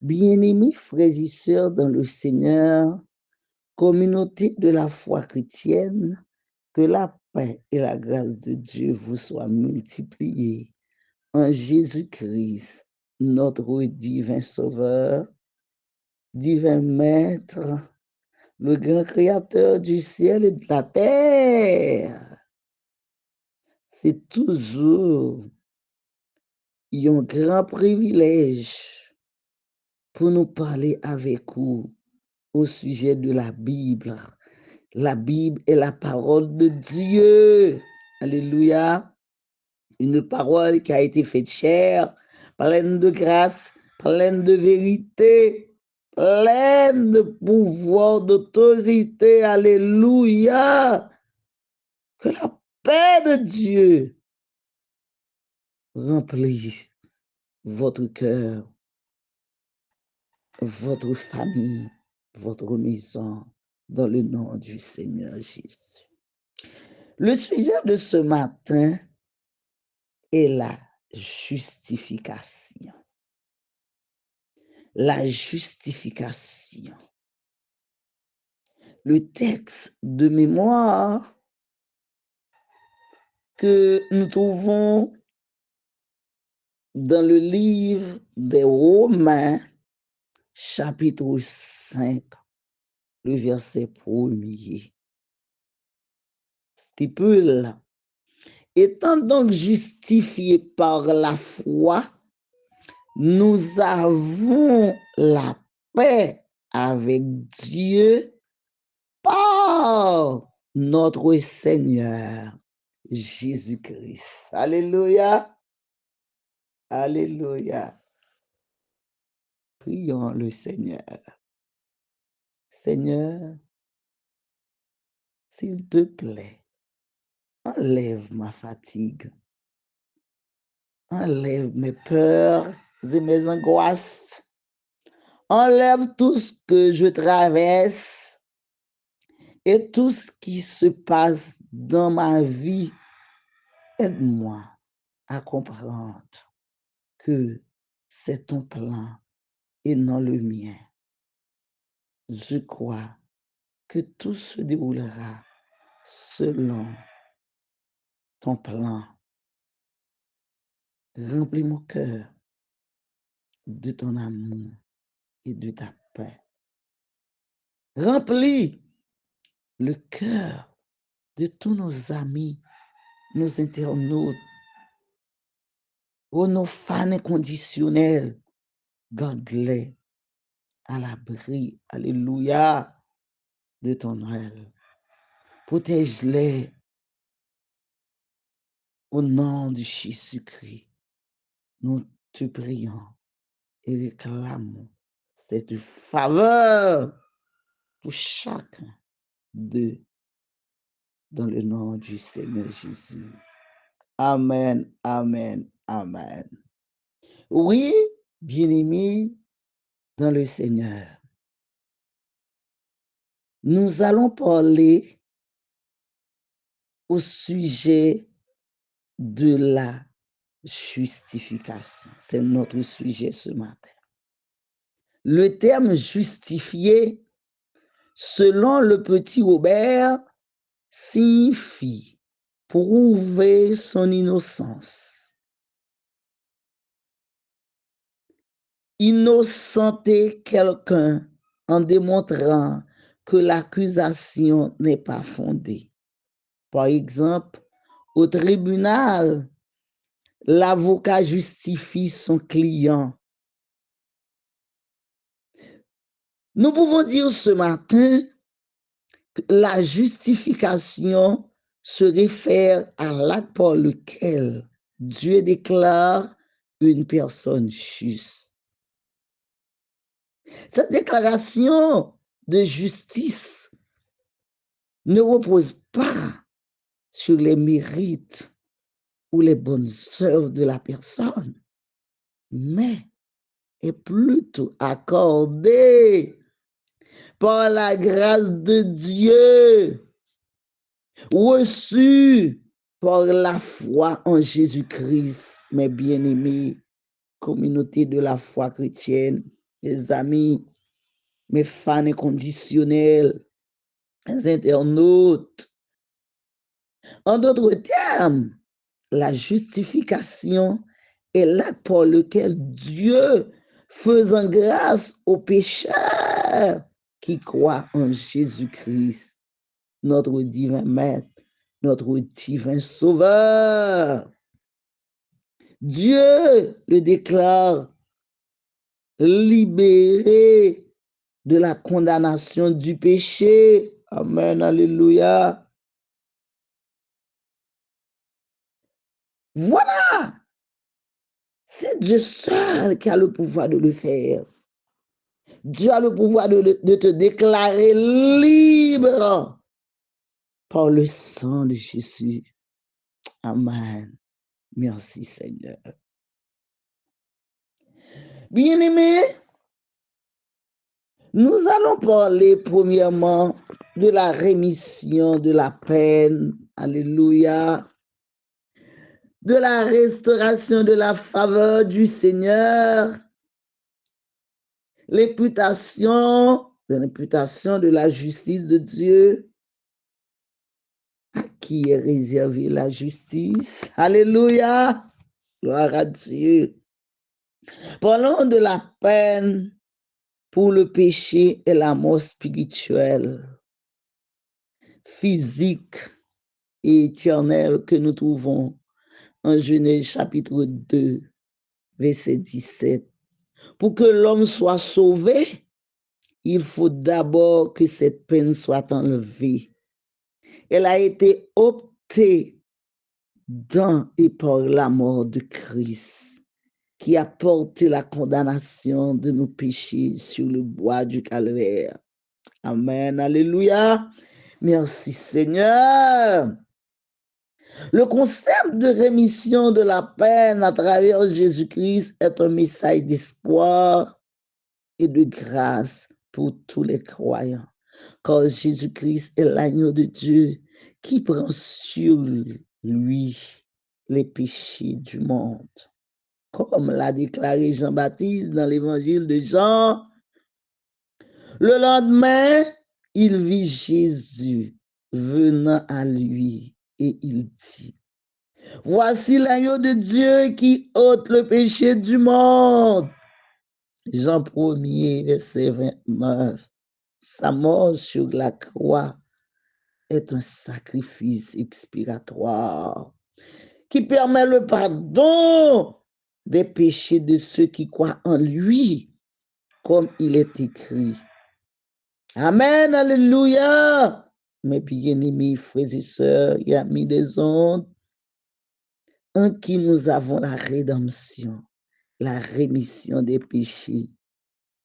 Bien-aimés frères et sœurs dans le Seigneur, communauté de la foi chrétienne, que la paix et la grâce de Dieu vous soient multipliées en Jésus-Christ, notre divin Sauveur, divin Maître, le grand Créateur du ciel et de la terre. C'est toujours un grand privilège pour nous parler avec vous au sujet de la Bible. La Bible est la parole de Dieu. Alléluia. Une parole qui a été faite chair, pleine de grâce, pleine de vérité, pleine de pouvoir, d'autorité. Alléluia. Que la paix de Dieu remplisse votre cœur, votre famille, votre maison, dans le nom du Seigneur Jésus. Le sujet de ce matin est la justification. La justification. Le texte de mémoire que nous trouvons dans le livre des Romains, chapitre 5, le verset 1er, stipule: étant donc justifiés par la foi, nous avons la paix avec Dieu par notre Seigneur Jésus-Christ. Alléluia. Alléluia. Prions le Seigneur. Seigneur, s'il te plaît, enlève ma fatigue, enlève mes peurs et mes angoisses, enlève tout ce que je traverse et tout ce qui se passe dans ma vie. Aide-moi à comprendre que c'est ton plan et non le mien. Je crois que tout se déroulera selon ton plan. Remplis mon cœur de ton amour et de ta paix. Remplis le cœur de tous nos amis, nos internautes, nos fans inconditionnels. Garde-les à l'abri, alléluia, de ton aile. Protège-les au nom de Jésus-Christ. Nous te prions et réclamons cette faveur pour chacun d'eux dans le nom du Seigneur Jésus. Amen, amen, amen. Oui, bien-aimés dans le Seigneur, nous allons parler au sujet de la justification. C'est notre sujet ce matin. Le terme justifié, selon le petit Robert, signifie prouver son innocence. Innocenter quelqu'un en démontrant que l'accusation n'est pas fondée. Par exemple, au tribunal, l'avocat justifie son client. Nous pouvons dire ce matin que la justification se réfère à l'acte par lequel Dieu déclare une personne juste. Cette déclaration de justice ne repose pas sur les mérites ou les bonnes œuvres de la personne, mais est plutôt accordée par la grâce de Dieu, reçue par la foi en Jésus-Christ. Mes bien-aimés, communauté de la foi chrétienne, mes amis, mes fans inconditionnels, mes internautes. En d'autres termes, la justification est l'acte par lequel Dieu, faisant grâce aux pécheurs qui croient en Jésus-Christ, notre divin Maître, notre divin Sauveur. Dieu le déclare libéré de la condamnation du péché. Amen, alléluia. Voilà, c'est Dieu seul qui a le pouvoir de le faire. Dieu a le pouvoir de te déclarer libre par le sang de Jésus. Amen. Merci Seigneur. Bien-aimés, nous allons parler premièrement de la rémission de la peine. Alléluia. De la restauration de la faveur du Seigneur. L'imputation de la justice de Dieu. À qui est réservée la justice? Alléluia. Gloire à Dieu. Parlons de la peine pour le péché et la mort spirituelle, physique et éternelle que nous trouvons en Genèse chapitre 2, verset 17. Pour que l'homme soit sauvé, il faut d'abord que cette peine soit enlevée. Elle a été obtenue dans et par la mort de Christ, qui a porté la condamnation de nos péchés sur le bois du calvaire. Amen, alléluia. Merci Seigneur. Le concept de rémission de la peine à travers Jésus-Christ est un message d'espoir et de grâce pour tous les croyants. Car Jésus-Christ est l'agneau de Dieu qui prend sur lui les péchés du monde. Comme l'a déclaré Jean-Baptiste dans l'évangile de Jean, le lendemain, il vit Jésus venant à lui et il dit, voici l'agneau de Dieu qui ôte le péché du monde. Jean 1er, verset 29. Sa mort sur la croix est un sacrifice expiratoire qui permet le pardon des péchés de ceux qui croient en lui, comme il est écrit. Amen, alléluia. Mes bien-aimés frères et sœurs et amis des ondes, en qui nous avons la rédemption, la rémission des péchés,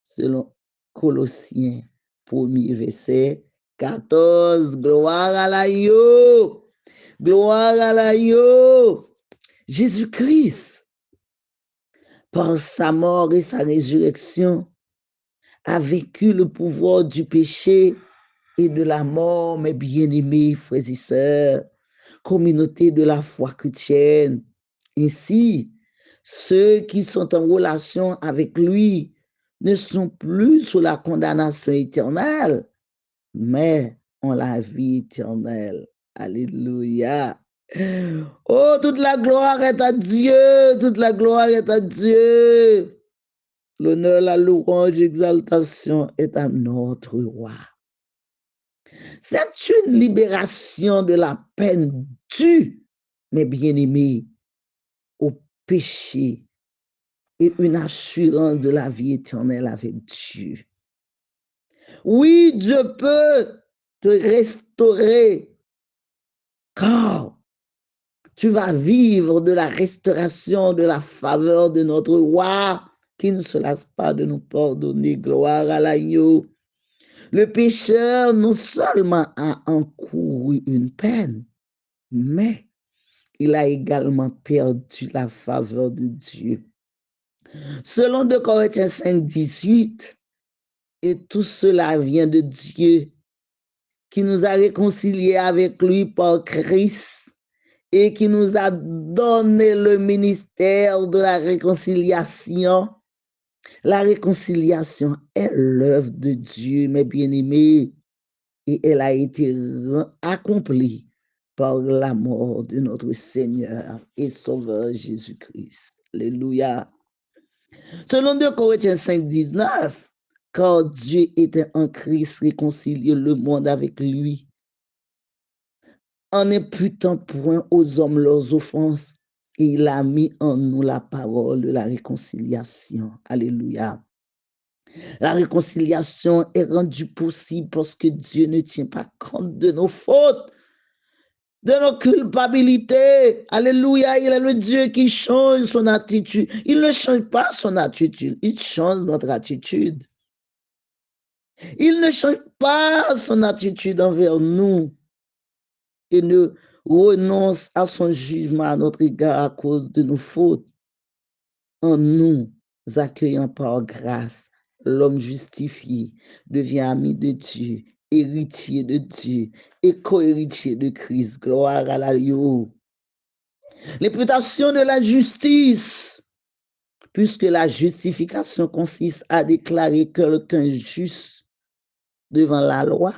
selon Colossiens 1er verset 14. Gloire à l'agneau. Gloire à l'agneau. Jésus-Christ, par sa mort et sa résurrection, a vaincu le pouvoir du péché et de la mort, mes bien-aimés frères et sœurs, communauté de la foi chrétienne. Ainsi, ceux qui sont en relation avec lui ne sont plus sous la condamnation éternelle, mais ont la vie éternelle. Alléluia. Oh, toute la gloire est à Dieu, toute la gloire est à Dieu. L'honneur, la louange, l'exaltation est à notre roi. C'est une libération de la peine due, mes bien-aimés, au péché et une assurance de la vie éternelle avec Dieu. Oui, Dieu peut te restaurer, car tu vas vivre de la restauration, de la faveur de notre roi, qui ne se lasse pas de nous pardonner. Gloire à l'agneau. Le pécheur non seulement a encouru une peine, mais il a également perdu la faveur de Dieu. Selon 2 Corinthiens 5, 18, et tout cela vient de Dieu, qui nous a réconciliés avec lui par Christ et qui nous a donné le ministère de la réconciliation. La réconciliation est l'œuvre de Dieu, mes bien-aimés, et elle a été accomplie par la mort de notre Seigneur et Sauveur Jésus-Christ. Alléluia. Selon 2 Corinthiens 5, 19, car Dieu était en Christ réconcilié le monde avec lui, en n'imputant point aux hommes leurs offenses, et il a mis en nous la parole de la réconciliation. Alléluia. La réconciliation est rendue possible parce que Dieu ne tient pas compte de nos fautes, de nos culpabilités. Alléluia, il est le Dieu qui change son attitude. Il ne change pas son attitude, il change notre attitude. Il ne change pas son attitude envers nous et ne renonce à son jugement à notre égard à cause de nos fautes. En nous accueillant par grâce, l'homme justifié devient ami de Dieu, héritier de Dieu et co-héritier de Christ. Gloire à l'agneau. L'imputation de la justice, puisque la justification consiste à déclarer quelqu'un juste devant la loi,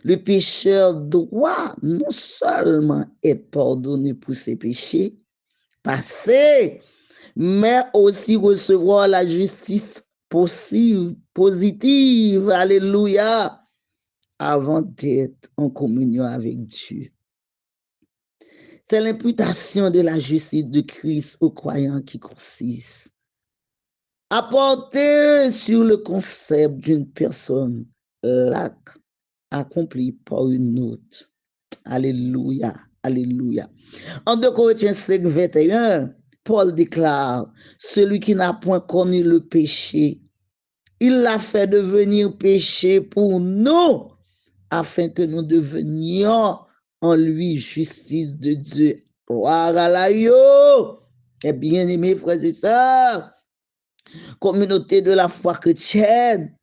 le pécheur doit non seulement être pardonné pour ses péchés passés, mais aussi recevoir la justice positive, alléluia, avant d'être en communion avec Dieu. C'est l'imputation de la justice de Christ aux croyants qui consiste à porter sur le concept d'une personne l'acte accompli par une autre. Alléluia, alléluia. En 2 Corinthiens 5, 21, Paul déclare, celui qui n'a point connu le péché, il l'a fait devenir péché pour nous, afin que nous devenions en lui justice de Dieu. Gloire à l'agneau. Et bien aimés frères et sœurs, communauté de la foi chrétienne,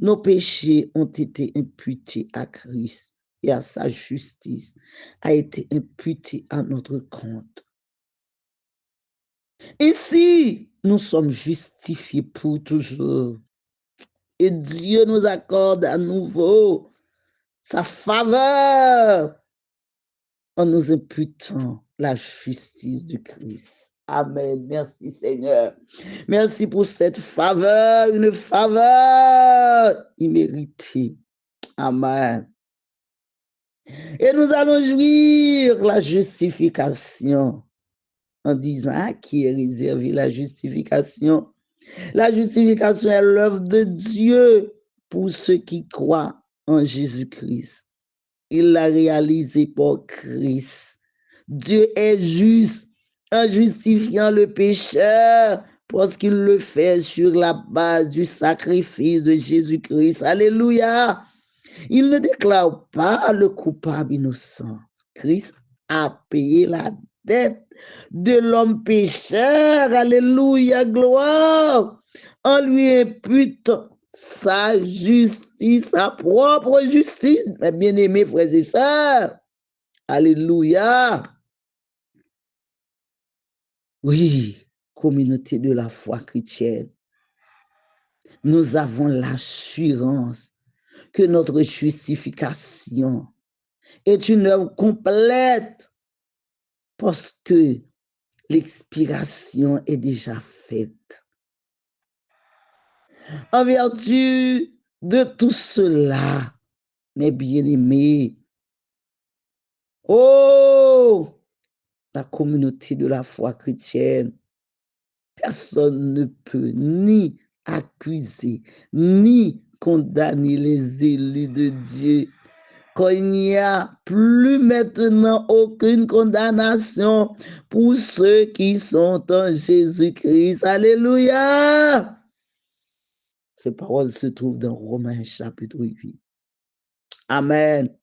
nos péchés ont été imputés à Christ et à sa justice a été imputée à notre compte. Ici, nous sommes justifiés pour toujours. Et Dieu nous accorde à nouveau sa faveur en nous imputant la justice de Christ. Amen. Merci Seigneur. Merci pour cette faveur, une faveur imméritée. Amen. Et nous allons jouir la justification en disant à qui est réservée la justification. La justification est l'œuvre de Dieu pour ceux qui croient en Jésus-Christ. Il l'a réalisé par Christ. Dieu est juste en justifiant le pécheur parce qu'il le fait sur la base du sacrifice de Jésus-Christ. Alléluia. Il ne déclare pas le coupable innocent. Christ a payé la dette de l'homme pécheur. Alléluia, gloire. En lui impute sa justice, sa propre justice. Mes bien-aimés frères et sœurs. Alléluia. Oui, communauté de la foi chrétienne. Nous avons l'assurance que notre justification est une œuvre complète parce que l'expiration est déjà faite. En vertu de tout cela, mes bien-aimés, oh, la communauté de la foi chrétienne, personne ne peut ni accuser, ni condamner les élus de Dieu, quand il n'y a plus maintenant aucune condamnation pour ceux qui sont en Jésus-Christ. Alléluia. Ces paroles se trouvent dans Romains chapitre 8. Amen.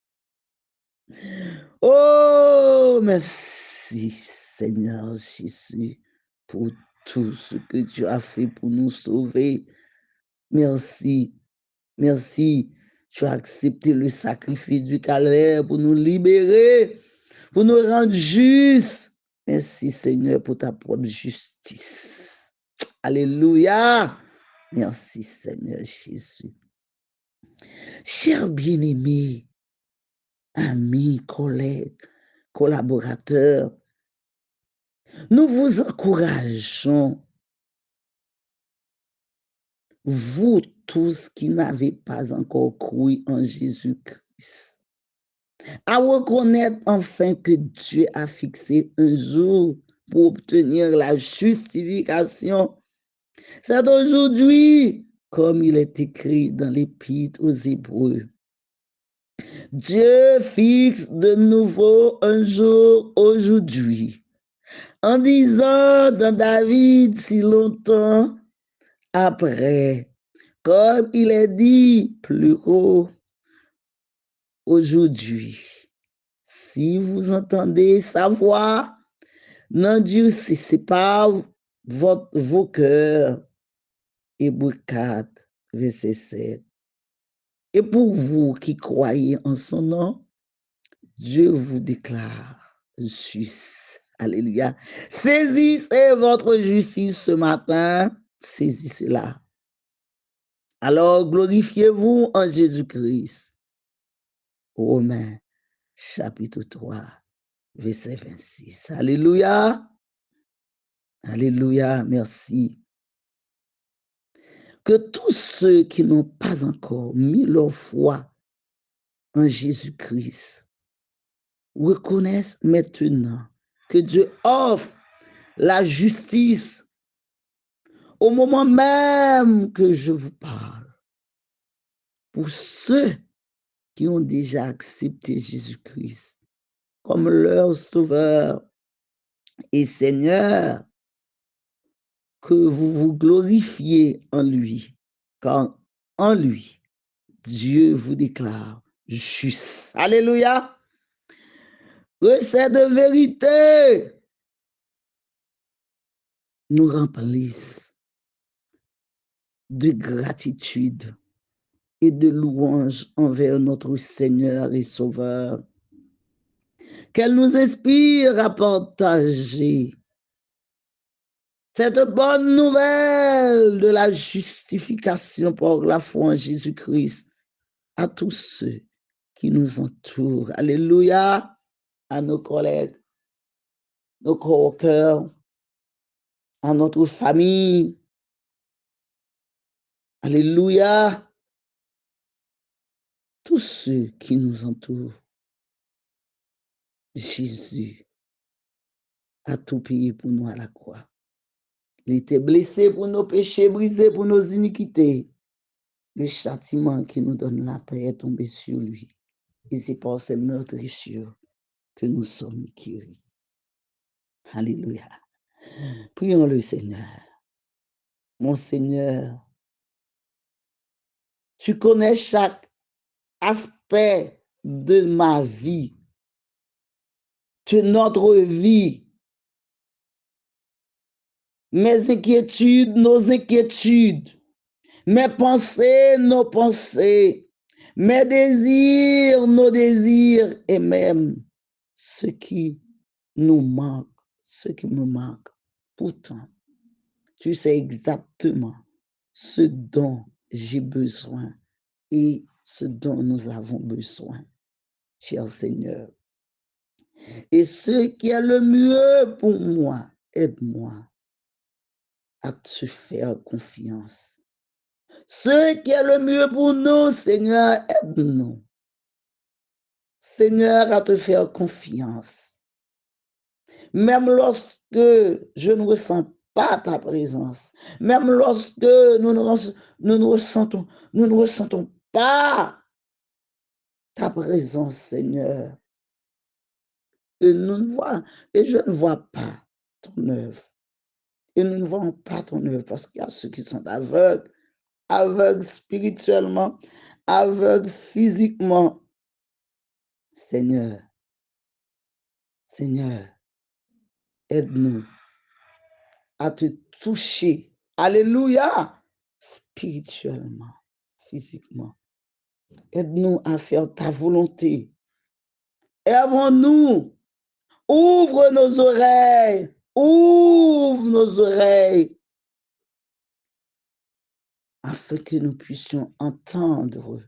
Oh, merci Seigneur Jésus pour tout ce que tu as fait pour nous sauver. Merci, merci. Tu as accepté le sacrifice du calvaire pour nous libérer, pour nous rendre justes. Merci Seigneur pour ta propre justice. Alléluia. Merci Seigneur Jésus. Chers bien-aimés, amis, collègues, collaborateurs, nous vous encourageons, vous tous qui n'avez pas encore cru en Jésus-Christ, à reconnaître enfin que Dieu a fixé un jour pour obtenir la justification. C'est aujourd'hui, comme il est écrit dans l'Épître aux Hébreux. Dieu fixe de nouveau un jour aujourd'hui, en disant dans David si longtemps après, comme il est dit plus haut aujourd'hui. Si vous entendez sa voix, n'endurcissez pas vos cœurs. Hébreux 4, verset 7. Et pour vous qui croyez en son nom, Dieu vous déclare juste. Alléluia. Saisissez votre justice ce matin. Saisissez-la. Alors glorifiez-vous en Jésus-Christ. Romains chapitre 3, verset 26. Alléluia. Alléluia. Merci. Que tous ceux qui n'ont pas encore mis leur foi en Jésus-Christ reconnaissent maintenant que Dieu offre la justice au moment même que je vous parle. Pour ceux qui ont déjà accepté Jésus-Christ comme leur sauveur et Seigneur, que vous vous glorifiez en lui, car en lui, Dieu vous déclare juste. Alléluia. Recette de vérité nous remplissent de gratitude et de louange envers notre Seigneur et Sauveur. Qu'elle nous inspire à partager cette bonne nouvelle de la justification par la foi en Jésus-Christ à tous ceux qui nous entourent. Alléluia. À nos collègues, nos coworkers, à notre famille. Alléluia. Tous ceux qui nous entourent. Jésus a tout payé pour nous à la croix. Il était blessé pour nos péchés, brisé pour nos iniquités. Le châtiment qui nous donne la paix est tombé sur lui. Et c'est par ses meurtrissures que nous sommes guéris. Alléluia. Prions le Seigneur. Mon Seigneur, tu connais chaque aspect de ma vie, de notre vie, mes inquiétudes, nos inquiétudes, mes pensées, nos pensées, mes désirs, nos désirs, et même ce qui nous manque, ce qui me manque. Pourtant, tu sais exactement ce dont j'ai besoin et ce dont nous avons besoin, cher Seigneur. Et ce qui est le mieux pour moi, aide-moi à te faire confiance. Ce qui est le mieux pour nous, Seigneur, aide-nous. Seigneur, à te faire confiance. Même lorsque je ne ressens pas ta présence, même lorsque nous ne ressentons pas ta présence, Seigneur, et je ne vois pas ton œuvre. Et nous ne voyons pas ton œuvre parce qu'il y a ceux qui sont aveugles, aveugles spirituellement, aveugles physiquement. Seigneur, Seigneur, aide-nous à te toucher. Alléluia, spirituellement, physiquement. Aide-nous à faire ta volonté. Aide-nous. Ouvre nos oreilles. Ouvre nos oreilles afin que nous puissions entendre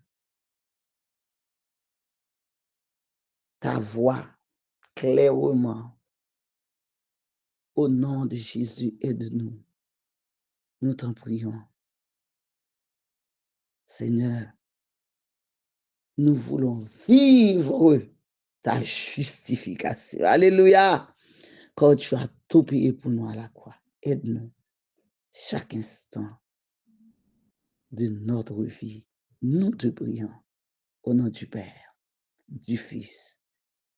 ta voix clairement. Au nom de Jésus, aide-nous. Nous t'en prions. Seigneur, nous voulons vivre ta justification. Alléluia. Quand tu as tout payé pour nous à la croix, aide-nous chaque instant de notre vie. Nous te prions au nom du Père, du Fils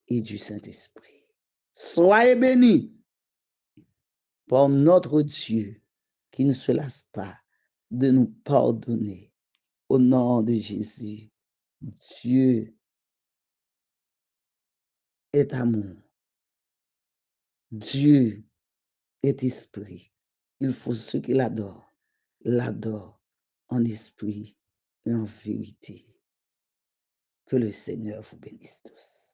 et du Saint-Esprit. Soyez bénis par notre Dieu qui ne se lasse pas de nous pardonner. Au nom de Jésus, Dieu est amour. Dieu est esprit. Il faut ceux qui l'adorent en esprit et en vérité. Que le Seigneur vous bénisse tous.